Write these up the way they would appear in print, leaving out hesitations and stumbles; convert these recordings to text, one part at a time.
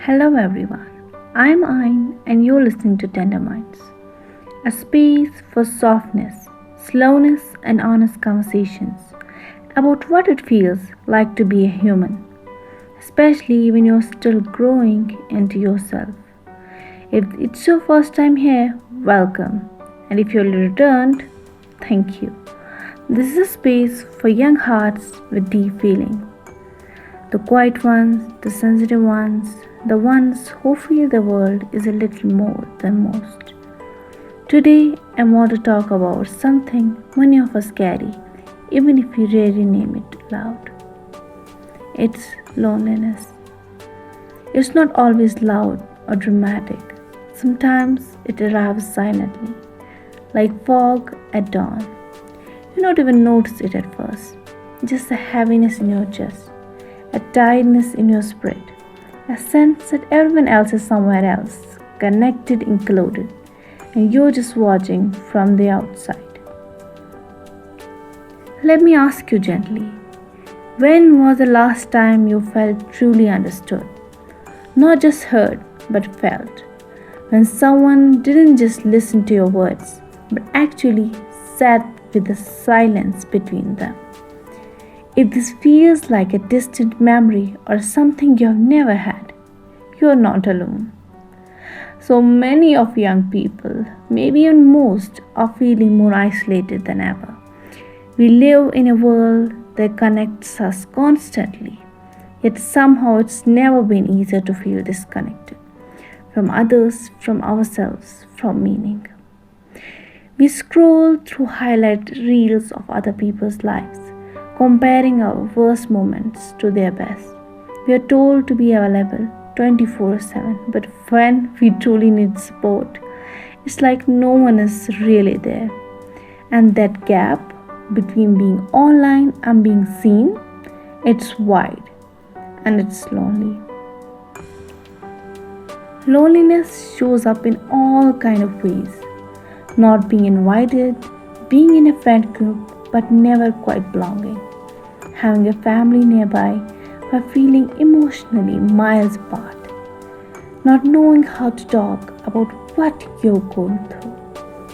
Hello everyone, I'm Ayn and you're listening to Tender Minds, a space for softness, slowness, and honest conversations about what it feels like to be a human, especially when you're still growing into yourself. If it's your first time here, welcome, and if you're returned, thank you. This is a space for young hearts with deep feeling. The quiet ones, the sensitive ones, the ones who feel the world is a little more than most. Today, I want to talk about something many of us carry, even if we rarely name it loud. It's loneliness. It's not always loud or dramatic. Sometimes it arrives silently, like fog at dawn. You don't even notice it at first, just a heaviness in your chest, a tiredness in your spirit, a sense that everyone else is somewhere else, connected, included, and you're just watching from the outside. Let me ask you gently, when was the last time you felt truly understood? Not just heard, but felt. When someone didn't just listen to your words, but actually sat with the silence between them. If this feels like a distant memory or something you have never had, you are not alone. So many of young people, maybe even most, are feeling more isolated than ever. We live in a world that connects us constantly, yet somehow it's never been easier to feel disconnected from others, from ourselves, from meaning. We scroll through highlight reels of other people's lives, comparing our worst moments to their best. We are told to be available 24/7, but when we truly need support, it's like no one is really there. And that gap between being online and being seen, it's wide and it's lonely. Loneliness shows up in all kind of ways. Not being invited, being in a friend group but never quite belonging, having a family nearby but feeling emotionally miles apart, not knowing how to talk about what you're going through,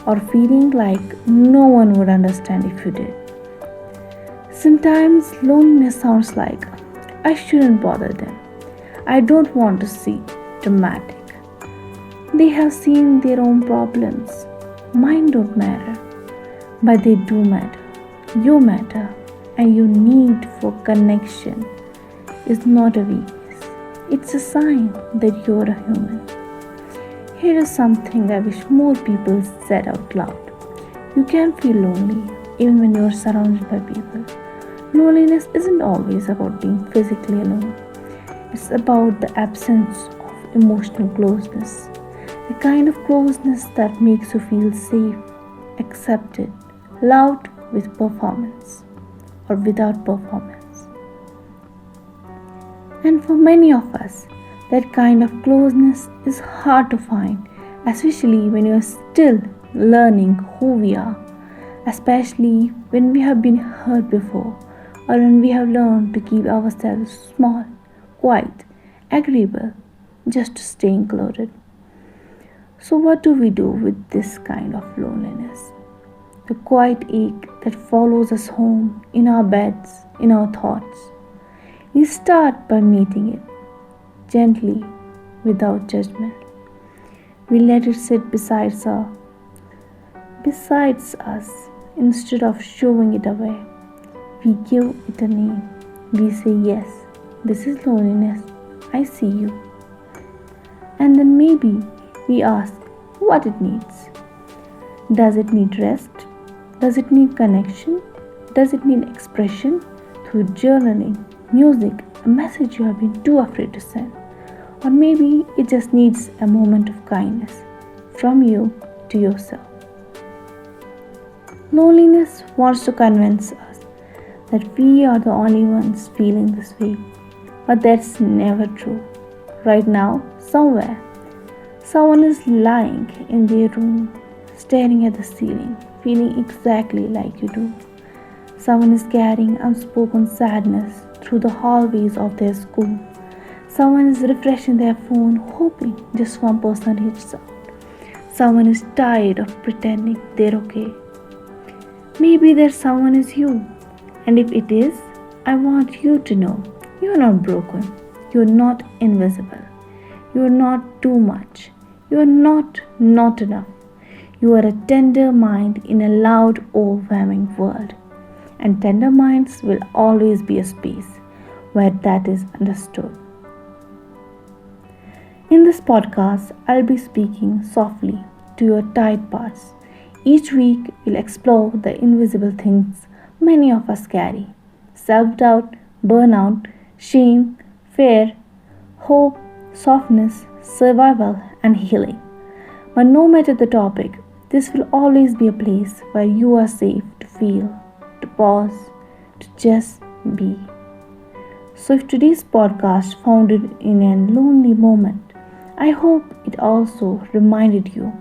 or feeling like no one would understand if you did. Sometimes loneliness sounds like, I shouldn't bother them. I don't want to see dramatic. They have seen their own problems. Mine don't matter, but they do matter. You matter, and your need for connection is not a weakness. It's a sign that you're a human. Here is something I wish more people said out loud. You can feel lonely even when you're surrounded by people. Loneliness isn't always about being physically alone. It's about the absence of emotional closeness. The kind of closeness that makes you feel safe, accepted, loved with performance or without performance. And for many of us, that kind of closeness is hard to find, especially when you're still learning who we are, especially when we have been hurt before or when we have learned to keep ourselves small, quiet, agreeable, just to stay included. So, what do we do with this kind of loneliness? The quiet ache that follows us home, in our beds, in our thoughts. We start by meeting it gently, without judgment. We let it sit besides us, instead of showing it away. We give it a name. We say, yes, this is loneliness. I see you. And then maybe we ask what it needs. Does it need rest? Does it need connection? Does it need expression through journaling, music, a message you have been too afraid to send? Or maybe it just needs a moment of kindness from you to yourself. Loneliness wants to convince us that we are the only ones feeling this way, but that's never true. Right now, somewhere, someone is lying in their room, staring at the ceiling, feeling exactly like you do. Someone is carrying unspoken sadness through the hallways of their school. Someone is refreshing their phone, hoping just one person reaches out. Someone is tired of pretending they're okay. Maybe that someone is you. And if it is, I want you to know you're not broken. You're not invisible. You're not too much. You're not enough. You are a tender mind in a loud, overwhelming world. And tender minds will always be a space where that is understood. In this podcast, I'll be speaking softly to your tired parts. Each week, we'll explore the invisible things many of us carry: self doubt, burnout, shame, fear, hope, softness, survival, and healing. But no matter the topic, this will always be a place where you are safe to feel, to pause, to just be. So, if today's podcast found it in a lonely moment, I hope it also reminded you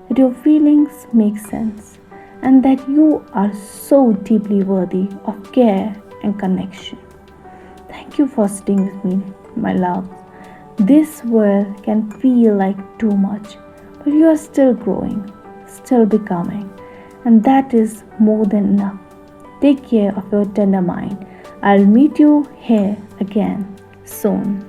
that your feelings make sense and that you are so deeply worthy of care and connection. Thank you for sitting with me, my love. This world can feel like too much, but you are still growing, still becoming, and that is more than enough. Take care of your tender mind. I'll meet you here again soon.